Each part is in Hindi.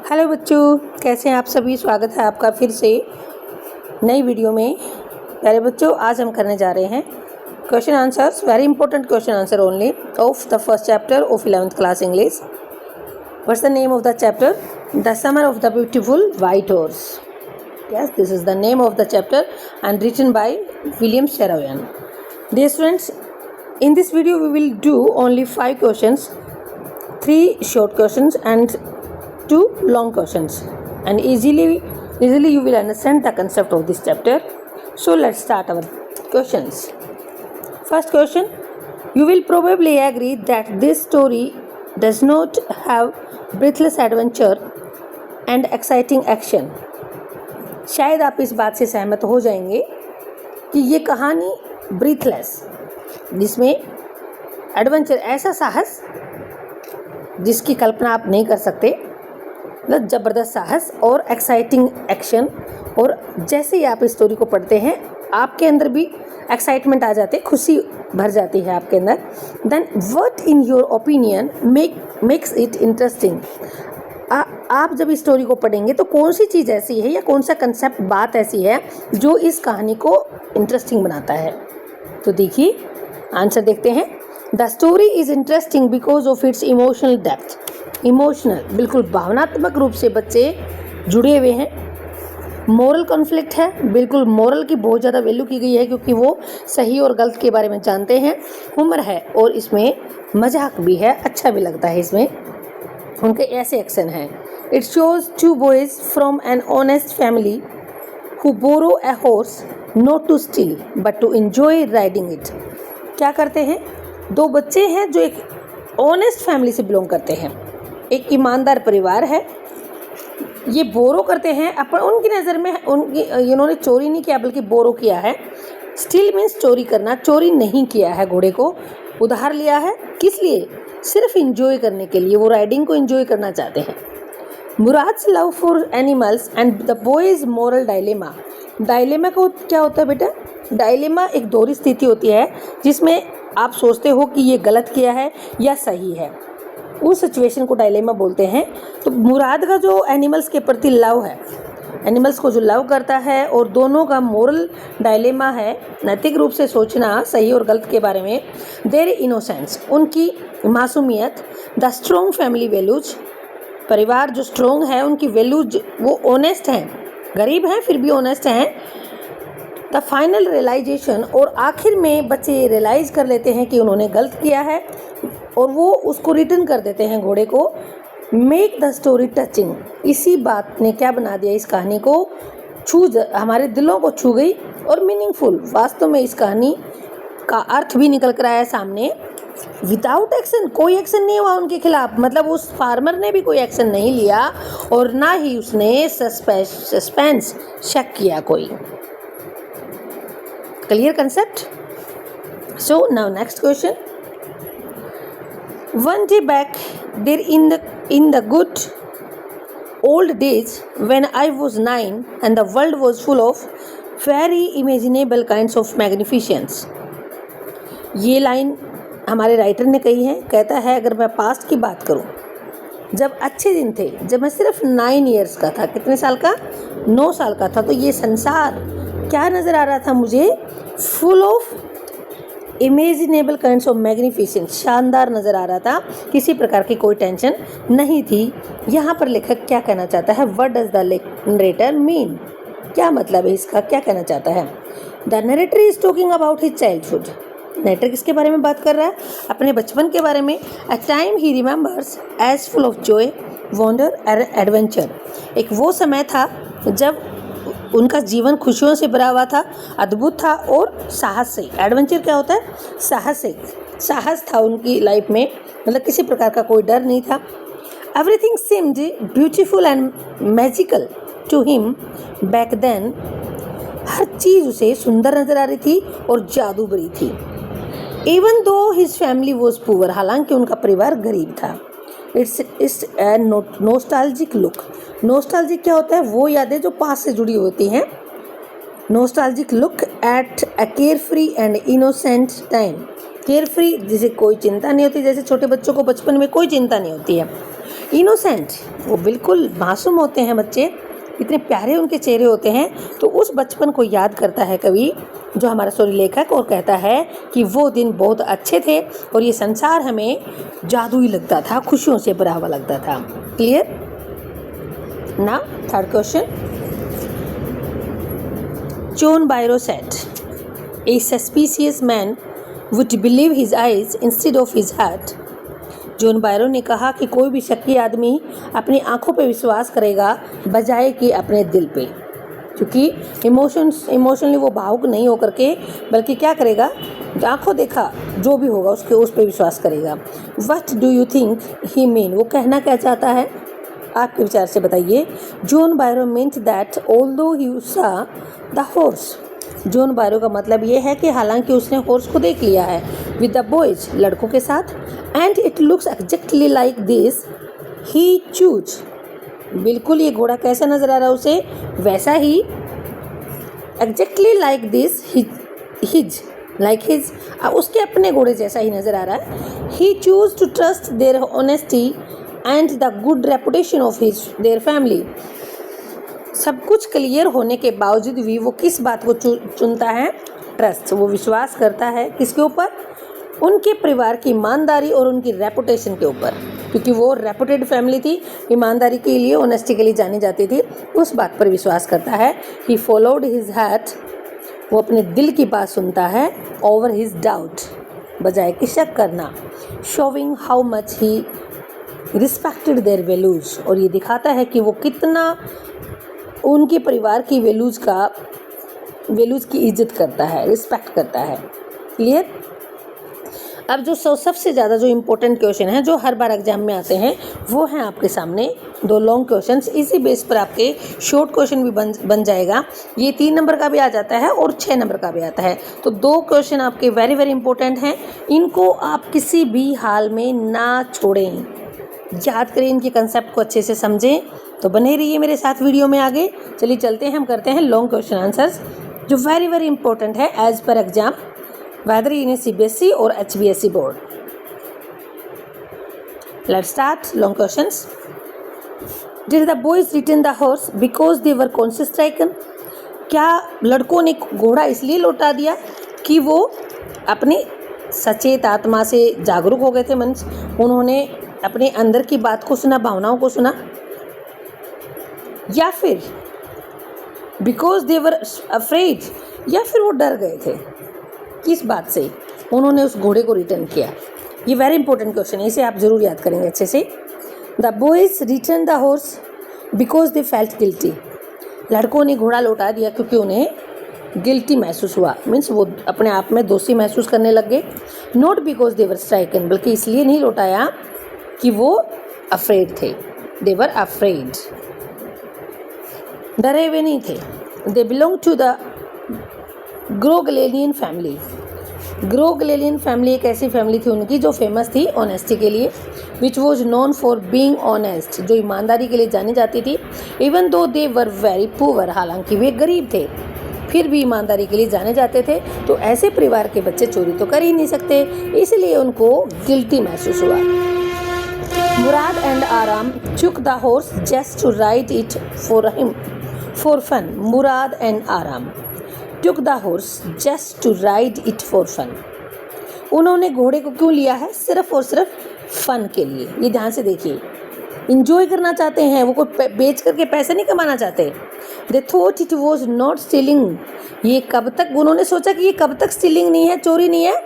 हेलो बच्चों, कैसे हैं आप सभी। स्वागत है आपका फिर से नई वीडियो में। प्यारे बच्चों, आज हम करने जा रहे हैं question answers, very important question answer only of the first chapter of 11th class English. What's the name of the chapter? The summer of the beautiful white horse. Yes, this is the name of the chapter and written by William Saroyan. Dear students, in this video we will do only 5 questions, 3 short questions and 2 long questions, and easily you will understand the concept of this chapter. So let's start our questions. First question: you will probably agree that this story does not have breathless adventure and exciting action. शायद आप इस बात से सहमत हो जाएंगे कि ये कहानी ब्रीथलेस, जिसमें एडवेंचर, ऐसा साहस जिसकी कल्पना आप नहीं कर सकते, मतलब ज़बरदस्त साहस और एक्साइटिंग एक्शन। और जैसे ही आप इस स्टोरी को पढ़ते हैं आपके अंदर भी एक्साइटमेंट आ जाती है, खुशी भर जाती है आपके अंदर। Then what in your opinion makes it interesting. आप जब इस स्टोरी को पढ़ेंगे तो कौन सी चीज़ ऐसी है या कौन सा कंसेप्ट, बात ऐसी है जो इस कहानी को इंटरेस्टिंग बनाता है। तो देखिए, आंसर देखते हैं। The story is interesting because of its emotional depth. Emotional, बिल्कुल भावनात्मक रूप से बच्चे जुड़े हुए हैं। मोरल कॉन्फ्लिक्ट है, बिल्कुल मोरल की बहुत ज़्यादा वैल्यू की गई है क्योंकि वो सही और गलत के बारे में जानते हैं। हुमर है और इसमें मजाक भी है, अच्छा भी लगता है इसमें, उनके ऐसे एक्शन हैं। It shows 2 boys from an honest family who borrow a horse not to steal but to enjoy riding it. क्या करते हैं? 2 बच्चे हैं जो एक ऑनेस्ट फैमिली से बिलोंग करते हैं, एक ईमानदार परिवार है। ये बोरो करते हैं अपन, उनकी नज़र में इन्होंने चोरी नहीं किया बल्कि बोरो किया है। स्टील मीन्स चोरी करना, चोरी नहीं किया है, घोड़े को उधार लिया है। किस लिए? सिर्फ इंजॉय करने के लिए, वो राइडिंग को इंजॉय करना चाहते हैं। Mourad's love for animals and the boys moral dilemma. Dilemma को क्या होता है बेटा? डायलेमा एक दोहरी स्थिति होती है जिसमें आप सोचते हो कि ये गलत किया है या सही है, उस सिचुएशन को डायलेमा बोलते हैं। तो मुराद का जो एनिमल्स के प्रति लव है, एनिमल्स को जो लव करता है, और दोनों का मोरल डायलेमा है, नैतिक रूप से सोचना सही और गलत के बारे में। देयर इनोसेंस, उनकी मासूमियत। द स्ट्रॉन्ग फैमिली वैल्यूज, परिवार जो स्ट्रॉन्ग है उनकी वैल्यूज, वो ऑनेस्ट हैं, गरीब हैं फिर भी ऑनेस्ट हैं। द फाइनल रियलाइजेशन, और आखिर में बच्चे रियलाइज़ कर लेते हैं कि उन्होंने गलत किया है और वो उसको रिटर्न कर देते हैं घोड़े को। मेक द स्टोरी टचिंग, इसी बात ने क्या बना दिया, इस कहानी को हमारे दिलों को छू गई और मीनिंगफुल। वास्तव में इस कहानी का अर्थ भी निकल कर आया सामने। विदाउट एक्शन, कोई एक्शन नहीं हुआ उनके खिलाफ, मतलब उस फार्मर ने भी कोई एक्शन नहीं लिया और ना ही उसने सस्पेंस, शक किया कोई। Clear concept? So now next question. One day back there in the good old days when I was 9 and the world was full of very imaginable kinds of magnificence. ये लाइन हमारे राइटर ने कही है। कहता है, अगर मैं पास्ट की बात करूं, जब अच्छे दिन थे, जब मैं सिर्फ 9 ईयर्स का था, कितने साल का? 9 साल का था, तो ये संसार क्या नज़र आ रहा था मुझे? Full of imaginable kinds of magnificent, शानदार नज़र आ रहा था, किसी प्रकार की कोई टेंशन नहीं थी। यहाँ पर लेखक क्या कहना चाहता है? What does the narrator mean? क्या मतलब है इसका, क्या कहना चाहता है? The narrator is talking about his childhood. Narrator किसके बारे में बात कर रहा है? अपने बचपन के बारे में। A time he remembers as full of joy, wonder and adventure. एक वो समय था जब उनका जीवन खुशियों से भरा हुआ था, अद्भुत था और साहस से। एडवेंचर क्या होता है? साहस से, साहस था उनकी लाइफ में, मतलब किसी प्रकार का कोई डर नहीं था। Everything seemed beautiful and magical to him back then. हर चीज़ उसे सुंदर नज़र आ रही थी और जादू भरी थी। Even though his family was poor, हालांकि उनका परिवार गरीब था। It's a nostalgic look. Nostalgic क्या होता है? वो यादें जो पास से जुड़ी होती हैं। Nostalgic look at a care free and innocent time. Care free, जिसे कोई चिंता नहीं होती, जैसे छोटे बच्चों को बचपन में कोई चिंता नहीं होती है। इनोसेंट, वो बिल्कुल मासूम होते हैं बच्चे, इतने प्यारे उनके चेहरे होते हैं। तो उस बचपन को याद करता है कवि, जो हमारा स्टोरी लेखक, और कहता है कि वो दिन बहुत अच्छे थे और ये संसार हमें जादुई लगता था, खुशियों से भरा हुआ लगता था। क्लियर? ना third question, John Byro said a suspicious man would believe his eyes instead of his heart. John Byro ने कहा कि कोई भी शक्की आदमी अपनी आंखों पे विश्वास करेगा बजाय कि अपने दिल पे, क्योंकि इमोशनली वो भावुक नहीं होकर के, बल्कि क्या करेगा, आंखों देखा जो भी होगा उसके उस पे विश्वास करेगा। What do you think he mean, वो कहना क्या चाहता है, आपके विचार से बताइए। John Byro meant that although he saw the horse, John Byro का मतलब ये है कि हालांकि उसने हॉर्स को देख लिया है विद द बॉयज, लड़कों के साथ, and it looks exactly like this he choose, बिल्कुल ये घोड़ा कैसा नजर आ रहा है उसे, वैसा ही, exactly like this his, like his, उसके अपने घोड़े जैसा ही नजर आ रहा है। He choose to trust their honesty and the good reputation of his their family, सब कुछ क्लियर होने के बावजूद भी वो किस बात को चुनता है, ट्रस्ट, वो विश्वास करता है किसके ऊपर, उनके परिवार की ईमानदारी और उनकी रेपुटेशन के ऊपर, क्योंकि वो रेपुटेड फैमिली थी, ईमानदारी के लिए, ऑनेस्टी के लिए जानी जाती थी, उस बात पर विश्वास करता है। ही फॉलोड हिज हार्ट, वो अपने दिल की बात सुनता है, ओवर हिज डाउट, बजाय कि शक करना, showing how much he respected there values, और ये दिखाता है कि वो कितना उनके परिवार की वैल्यूज़ की इज्जत करता है, रिस्पेक्ट करता है। क्लियर? अब जो सबसे ज़्यादा जो इम्पोर्टेंट क्वेश्चन है, जो हर बार एग्जाम में आते हैं, वो हैं आपके सामने दो लॉन्ग क्वेश्चंस। इसी बेस पर आपके शॉर्ट क्वेश्चन भी बन जाएगा। ये 3 नंबर का भी आ जाता है और 6 नंबर का भी आता है। तो 2 क्वेश्चन आपके वेरी वेरी इंपॉर्टेंट हैं, इनको आप किसी भी हाल में ना छोड़ें, याद करें, इनके कंसेप्ट को अच्छे से समझें। तो बने रहिए मेरे साथ वीडियो में आगे। चलिए चलते हैं, हम करते हैं लॉन्ग क्वेश्चन आंसर्स, जो वेरी वेरी इंपॉर्टेंट है एज पर exam, whether in a CBSE or HBSE board. Let's start long questions. Did the boys return the horse because they were conscience stricken? क्या लड़कों ने घोड़ा इसलिए लौटा दिया कि वो अपनी सचेत आत्मा से जागरूक हो गए थे, मीन्स उन्होंने अपने अंदर की बात को सुना, भावनाओं को सुना, या फिर बिकॉज दे वर अफ्रेड, या फिर वो डर गए थे, किस बात से उन्होंने उस घोड़े को रिटर्न किया। ये वेरी इंपॉर्टेंट क्वेश्चन है, इसे आप जरूर याद करेंगे अच्छे से। The boys return the horse because they felt guilty, लड़कों ने घोड़ा लौटा दिया क्योंकि उन्हें गिल्टी महसूस हुआ, मीन्स वो अपने आप में दोषी महसूस करने लग गए। Not because they were stricken, बल्कि इसलिए नहीं लौटाया कि वो अफ्रेड थे, दे वर अफ्रेड, डरे हुए नहीं थे। They belong to the Garoghlanian family, Garoghlanian family एक ऐसी फैमिली थी उनकी जो फेमस थी ऑनेस्टी के लिए, which was known for being honest, जो ईमानदारी के लिए जानी जाती थी। Even though they were very poor, हालांकि वे गरीब थे, फिर भी ईमानदारी के लिए जाने जाते थे। तो ऐसे परिवार के बच्चे चोरी तो कर ही नहीं सकते, इसलिए उनको गिल्टी महसूस हुआ। मुराद एंड आराम took the horse just to ride it for fun. Murad and आराम took the horse just to ride it for fun. उन्होंने घोड़े को क्यों लिया है? सिर्फ और सिर्फ फन के लिए। ये ध्यान से देखिए, इंजॉय करना चाहते हैं, वो कोई बेच करके पैसे नहीं कमाना चाहते। They thought it was not stealing. ये कब तक उन्होंने सोचा कि ये कब तक स्टीलिंग नहीं है, चोरी नहीं है।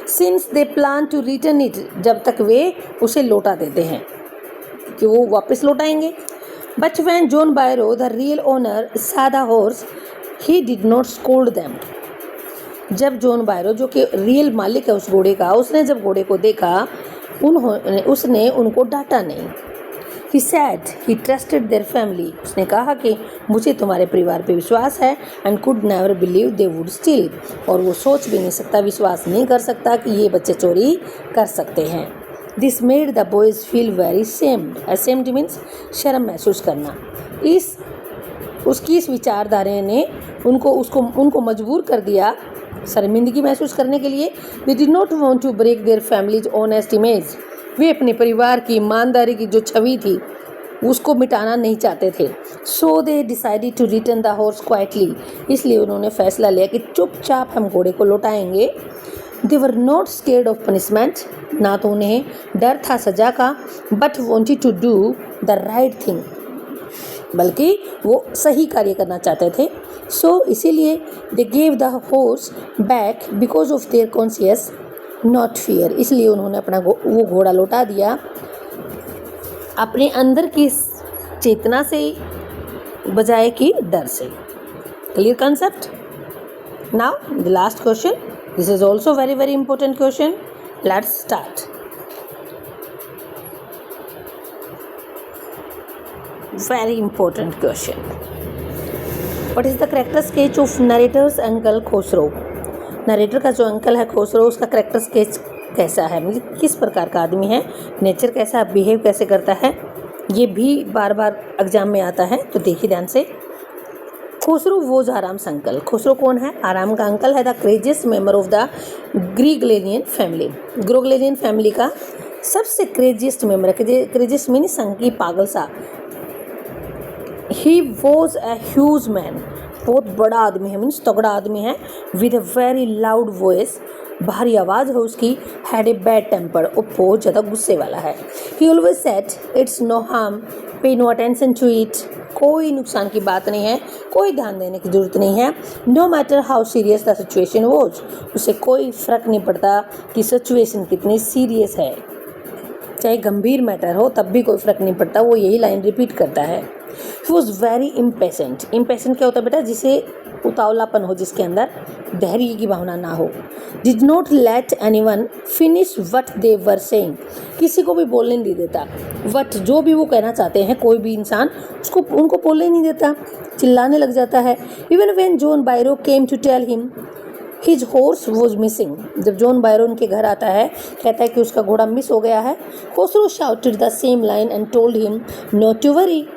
Since they plan to return it, जब तक वे उसे लौटा देते हैं कि वो वापस लौटाएंगे। But when John Byro, the real owner, saw the horse, he did not scold them. जब जॉन बायरो, जो कि रियल मालिक है उस घोड़े का, उसने जब घोड़े को देखा, उसने उनको डांटा नहीं। He said he trusted their family. उसने कहा कि मुझे तुम्हारे परिवार पे विश्वास है, and could never believe they would steal. और वो सोच भी नहीं सकता, विश्वास नहीं कर सकता कि ये बच्चे चोरी कर सकते हैं। This made the boys feel very ashamed. Ashamed means शर्म महसूस करना। उसकी इस विचारधारा ने उनको मजबूर कर दिया शर्मिंदगी महसूस करने के लिए। They did not want to break their family's honest image. वे अपने परिवार की ईमानदारी की जो छवि थी उसको मिटाना नहीं चाहते थे। So they decided to return the horse quietly, इसलिए उन्होंने फैसला लिया कि चुपचाप हम घोड़े को लौटाएंगे। They were not scared of punishment, ना तो उन्हें डर था सजा का, but wanted to do the right thing, बल्कि वो सही कार्य करना चाहते थे। सो इसीलिए they gave the horse back because of their conscious not fear, इसलिए उन्होंने अपना वो घोड़ा लौटा दिया अपने अंदर की चेतना से बजाय कि डर से। Clear concept? Now the last question, this is also very very important question. Let's start. Very important question. What is the character sketch of narrator's uncle Khosrove? Narrator का जो अंकल है खोसरो, उसका करेक्टर स्केच कैसा है, मतलब किस प्रकार का आदमी है, नेचर कैसा, बिहेव कैसे करता है, ये भी बार बार एग्जाम में आता है, तो देखिए ध्यान से। खोसरो वॉज आराम्स अंकल। खोसरो कौन है? आराम का अंकल है। The craziest member of the Garoghlanian family. Garoghlanian family का सबसे क्रेजियस्ट मेंबर है। क्रेजियस्ट मीन संकी पागल सा। He was a huge man, बहुत बड़ा आदमी है, मीन्स तगड़ा आदमी है। With a very loud voice, भारी आवाज़ है उसकी। हैड ए बैड टेम्पर, और बहुत ज़्यादा गुस्से वाला है। He always said it's no harm, pay no attention to it, कोई नुकसान की बात नहीं है, कोई ध्यान देने की ज़रूरत नहीं है। No matter how serious the situation was, उसे कोई फ़र्क नहीं पड़ता कि सिचुएशन कितनी सीरियस है, चाहे गंभीर मैटर हो तब भी कोई फ़र्क नहीं पड़ता, वो यही लाइन रिपीट करता है। He was very impatient. Impatient क्या होता है बेटा? जिसे उतावलापन हो, जिसके अंदर धैर्य की भावना ना हो। Did not let anyone finish what they were saying, किसी को भी बोलने नहीं देता। वट, जो भी वो कहना चाहते हैं, कोई भी इंसान उसको उनको बोलने नहीं देता, चिल्लाने लग जाता है। Even when John Byrow came to tell him his horse was missing, जब जॉन बायरो उनके घर आता है, कहता है कि उसका घोड़ा मिस हो गया है। Khosrove shouted the same line and told him not to worry.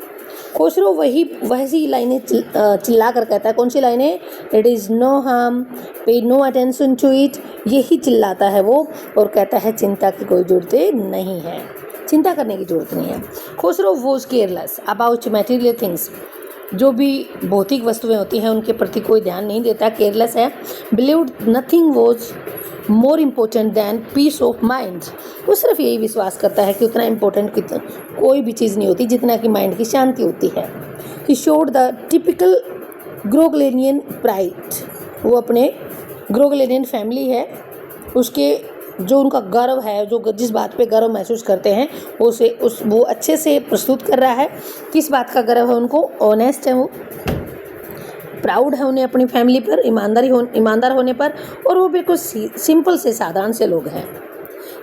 Khosrove वही लाइनें चिल्ला कर कहता है। कौन सी लाइनें? It is no harm, pay no attention to it, यही चिल्लाता है वो, और कहता है चिंता की कोई ज़रूरत नहीं है, चिंता करने की ज़रूरत नहीं है। Khosrove was careless about material things, जो भी भौतिक वस्तुएं होती हैं उनके प्रति कोई ध्यान नहीं देता, केयरलेस है। Believed nothing was more important than peace of mind, वो सिर्फ यही विश्वास करता है कि उतना इम्पोर्टेंट कोई भी चीज़ नहीं होती जितना कि माइंड की शांति होती है। He showed the typical Groglenian pride, वो अपने ग्रोगलेनियन फैमिली है उसके जो उनका गर्व है, जो जिस बात पे गर्व महसूस करते हैं वो अच्छे से प्रस्तुत कर रहा है। किस बात का गर्व है उनको? ऑनेस्ट है वो, प्राउड है उन्हें अपनी फैमिली पर, ईमानदार होने पर, और वो बिल्कुल सिंपल से साधारण से लोग हैं।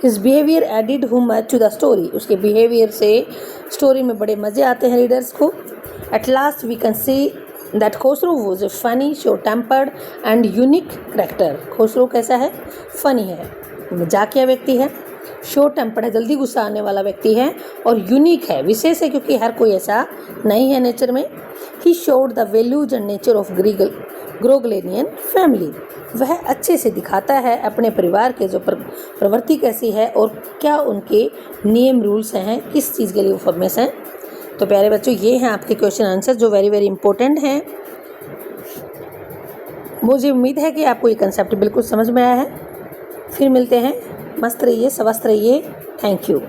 His behaviour added humour to the story, उसके बिहेवियर से स्टोरी में बड़े मज़े आते हैं रीडर्स को। At last we can see that Khosro was a funny, short tempered and unique character. Khosro कैसा है? फनी है, मजाकिया व्यक्ति है, शॉर्ट टेम्पर्ड है, जल्दी गुस्सा आने वाला व्यक्ति है, और यूनिक है, विशेष है, क्योंकि हर कोई ऐसा नहीं है नेचर में। He showed the values and nature of Groglenian family, वह अच्छे से दिखाता है अपने परिवार के जो प्रवृत्ति कैसी है और क्या उनके नियम रूल्स हैं, किस चीज़ के लिए वो फेमस हैं। तो प्यारे बच्चों, ये हैं आपके क्वेश्चन आंसर जो वेरी वेरी इंपॉर्टेंट हैं। मुझे उम्मीद है कि आपको ये कंसेप्ट बिल्कुल समझ में आया है। फिर मिलते हैं, मस्त रहिए, स्वस्थ रहिए। Thank you.